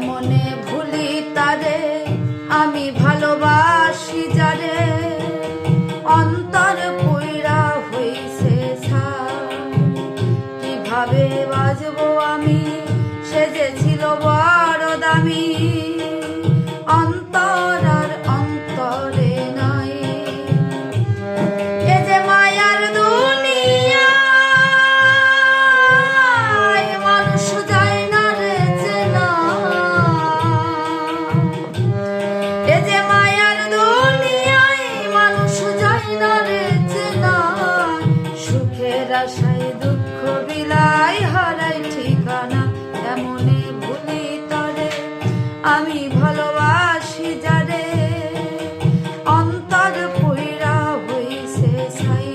কেমনে ভুলি তারে আমি ভালোবাসি যারে অন্তর পুইরা হইছে কিভাবে বাজবো আমি সে যে ছিল বড় দামি অন্তর আর অন্তরে নাই এ যে মায়ার দুনিয়া মানুষ যায় না রে চেনা এ যে মায়ার দুনিয়ায় মানুষ যায় না রে চেনা সুখের আশায় দুঃখ বিলাই হারাই ঠিকানা এমনে ভুলি তরে আমি ভালোবাসি যারে অন্তর পুইরা হইছে ছাই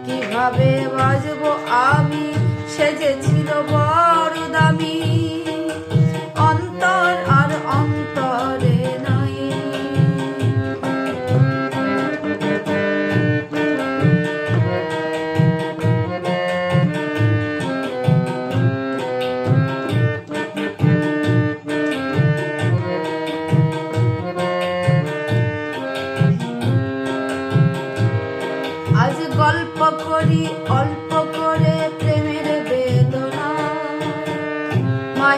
কিভাবে বাজবো আমি সে যে ছিল বড় দামি অন্তর আর অন্তরে নাই আজ গল্প করি অল্প